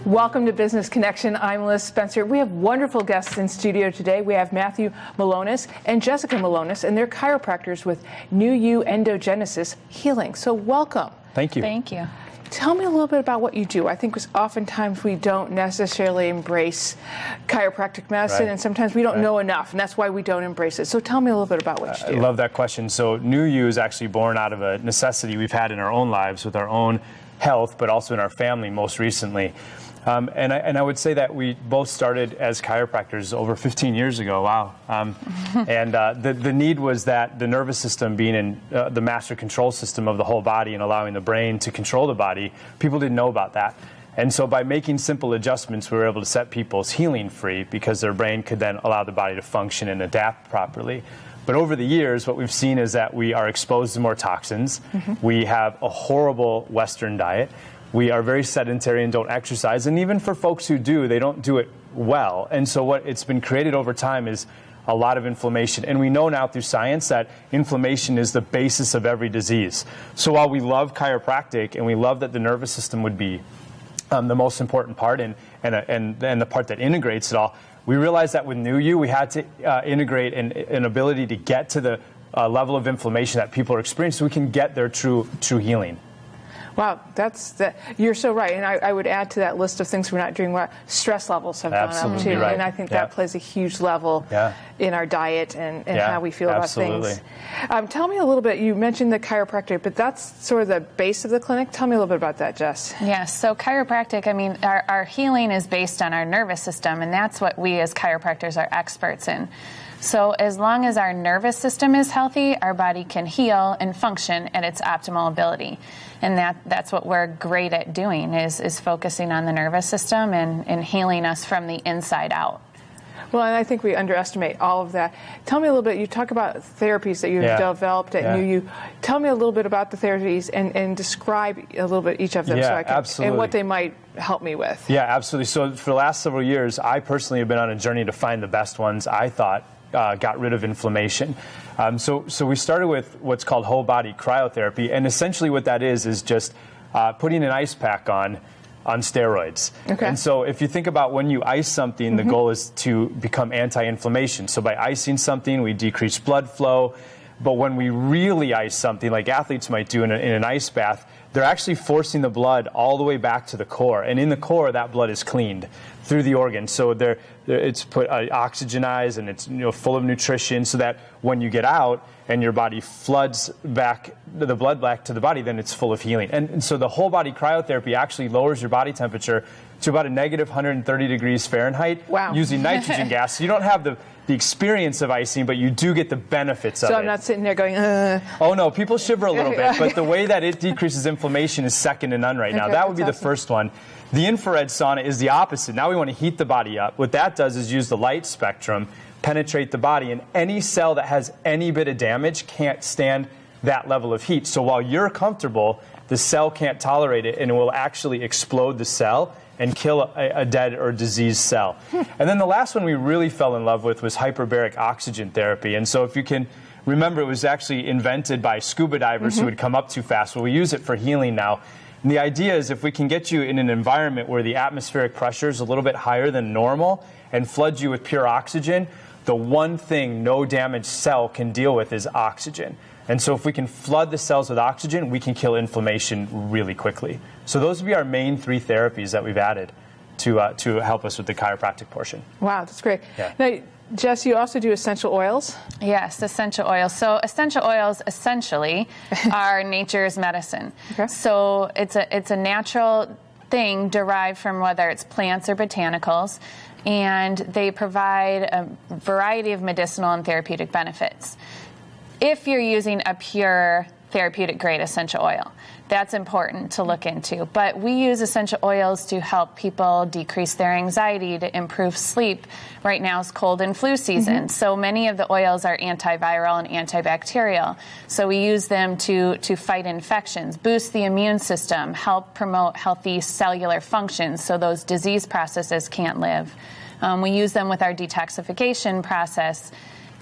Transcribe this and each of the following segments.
Welcome to Business Connection. I'm Liz Spencer. We have wonderful guests in studio today. We have Matthew Milonas and Jessica Milonas, and they're chiropractors with NuYu Endogenesis Healing. So welcome. Thank you. Thank you. Tell me a little bit about what you do. I think oftentimes we don't necessarily embrace chiropractic medicine, and sometimes we don't know enough, and that's why we don't embrace it. So tell me a little bit about what you do. I love that question. So NuYu is actually born out of a necessity we've had in our own lives with our own health, but also in our family most recently. And I would say that we both started as chiropractors over 15 years ago. Wow. And the need was that the nervous system being in the master control system of the whole body and allowing the brain to control the body, people didn't know about that. And so by making simple adjustments, we were able to set people's healing free because their brain could then allow the body to function and adapt properly. But over the years, what we've seen is that we are exposed to more toxins. We have a horrible Western diet. We are very sedentary and don't exercise. And even for folks who do, they don't do it well. And so what it's been created over time is a lot of inflammation. And we know now through science that inflammation is the basis of every disease. So while we love chiropractic and we love that the nervous system would be the most important part and the part that integrates it all, we realized that with NuYu, we had to integrate an ability to get to the level of inflammation that people are experiencing so we can get their true healing. Wow, you're so right. And I would add to that list of things we're not doing well. Stress levels have gone up too. Right. And I think that plays a huge level in our diet and how we feel about things. Tell me a little bit, you mentioned the chiropractic, but that's sort of the base of the clinic. Tell me a little bit about that, Jess. Yes, so chiropractic, I mean, our healing is based on our nervous system, and that's what we as chiropractors are experts in. So as long as our nervous system is healthy, our body can heal and function at its optimal ability. And that's what we're great at doing, is focusing on the nervous system and healing us from the inside out. Well, and I think we underestimate all of that. Tell me a little bit, you talk about therapies that you've developed at NuYu. Tell me a little bit about the therapies and describe a little bit each of them and what they might help me with. Yeah, absolutely. So for the last several years, I personally have been on a journey to find the best ones I thought got rid of inflammation. So we started with what's called Whole Body Cryotherapy, and essentially what that is just putting an ice pack on steroids. Okay. And so if you think about when you ice something, the goal is to become anti-inflammation. So by icing something, we decrease blood flow. But when we really ice something, like athletes might do in an ice bath, they're actually forcing the blood all the way back to the core. And in the core, that blood is cleaned through the organs. So it's put oxygenized and it's full of nutrition so that when you get out and your body floods back the blood back to the body, then it's full of healing. And so the whole body cryotherapy actually lowers your body temperature to about a negative 130 degrees Fahrenheit using nitrogen gas. So you don't have the experience of icing, but you do get the benefits of it. So I'm not sitting there going, Oh, no, people shiver a little bit, but the way that it decreases inflammation is second to none right now. That would be the first one. The infrared sauna is the opposite. Now we want to heat the body up. What that does is use the light spectrum, penetrate the body, and any cell that has any bit of damage can't stand that level of heat. So while you're comfortable, the cell can't tolerate it, and it will actually explode the cell and kill a dead or diseased cell. And then the last one we really fell in love with was hyperbaric oxygen therapy. And so if you can remember, it was actually invented by scuba divers who would come up too fast. Well, we use it for healing now. And the idea is if we can get you in an environment where the atmospheric pressure is a little bit higher than normal and flood you with pure oxygen, the one thing no damaged cell can deal with is oxygen. And so if we can flood the cells with oxygen, we can kill inflammation really quickly. So those would be our main three therapies that we've added to help us with the chiropractic portion. Wow, that's great. Yeah. Now, Jess, you also do essential oils? Yes, essential oils. So essential oils essentially are nature's medicine. Okay. So it's a natural thing derived from whether it's plants or botanicals, and they provide a variety of medicinal and therapeutic benefits. If you're using a pure therapeutic grade essential oil, that's important to look into. But we use essential oils to help people decrease their anxiety, to improve sleep. Right now is cold and flu season, so many of the oils are antiviral and antibacterial. So we use them to fight infections, boost the immune system, help promote healthy cellular functions so those disease processes can't live. We use them with our detoxification process.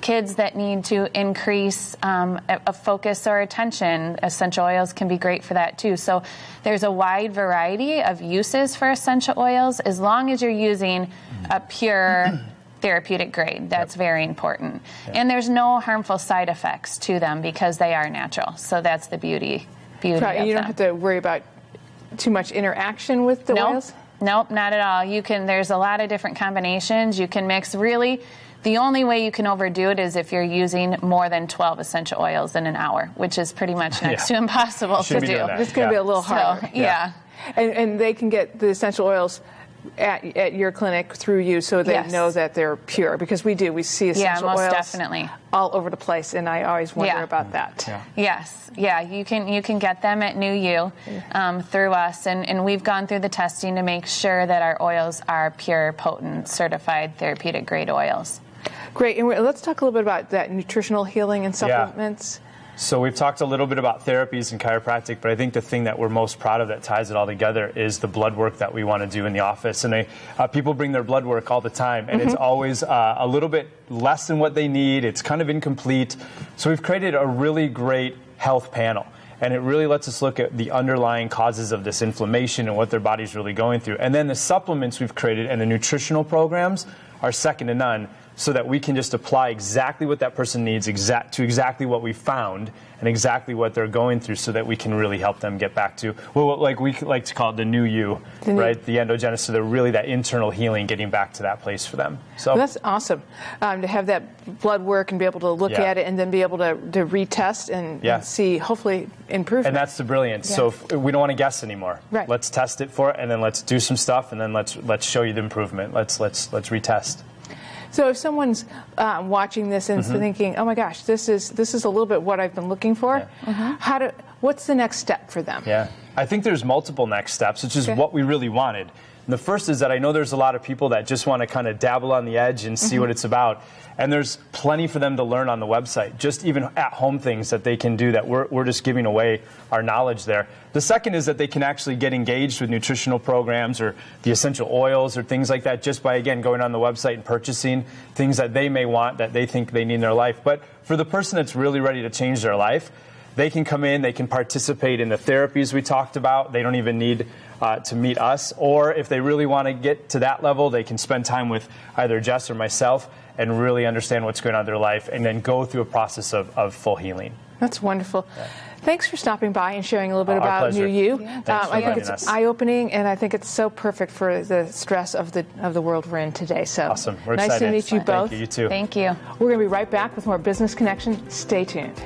kids that need to increase a focus or attention, essential oils can be great for that too. So there's a wide variety of uses for essential oils as long as you're using a pure therapeutic grade. That's very important. And there's no harmful side effects to them because they are natural. So that's the beauty right, of them. You don't have to worry about too much interaction with the oils? Nope, not at all. There's a lot of different combinations you can mix. Really, the only way you can overdo it is if you're using more than 12 essential oils in an hour, which is pretty much next to impossible to do. It's going to be a little harder. So, yeah. And they can get the essential oils at your clinic through you, so they know that they're pure, because we see essential most oils definitely all over the place, and I always wonder about that. Yes, you can get them at NuYu through us, and we've gone through the testing to make sure that our oils are pure, potent, certified therapeutic grade oils. Great, and let's talk a little bit about that nutritional healing and supplements. So we've talked a little bit about therapies and chiropractic, but I think the thing that we're most proud of that ties it all together is the blood work that we want to do in the office. And people bring their blood work all the time, and it's always a little bit less than what they need. It's kind of incomplete. So we've created a really great health panel, and it really lets us look at the underlying causes of this inflammation and what their body's really going through. And then the supplements we've created and the nutritional programs are second to none, so that we can just apply exactly what that person needs to exactly what we found and exactly what they're going through, so that we can really help them get back to, like we like to call it the NuYu, right? The endogenesis, so they're really that internal healing, getting back to that place for them. So that's awesome, to have that blood work and be able to look at it and then be able to retest and see, hopefully, improvement. And that's the brilliance. So we don't want to guess anymore. Right. Let's test it for it, and then let's do some stuff, and then let's show you the improvement. Let's retest. So if someone's watching this and thinking, "Oh my gosh, this is a little bit what I've been looking for," what's the next step for them? Yeah, I think there's multiple next steps, which is what we really wanted. And the first is that I know there's a lot of people that just want to kind of dabble on the edge and see what it's about. And there's plenty for them to learn on the website, just even at-home things that they can do that we're just giving away our knowledge there. The second is that they can actually get engaged with nutritional programs or the essential oils or things like that just by, again, going on the website and purchasing things that they may want, that they think they need in their life. But for the person that's really ready to change their life, they can come in, they can participate in the therapies we talked about. They don't even need to meet us. Or if they really want to get to that level, they can spend time with either Jess or myself and really understand what's going on in their life, and then go through a process of full healing. That's wonderful. Yeah. Thanks for stopping by and sharing a little bit about NuYu. Yeah, I think it's eye-opening, and I think it's so perfect for the stress of the world we're in today. So awesome. We're nice excited. to meet you both. Thank you, you too. Thank you. We're going to be right back with more Business Connection. Stay tuned.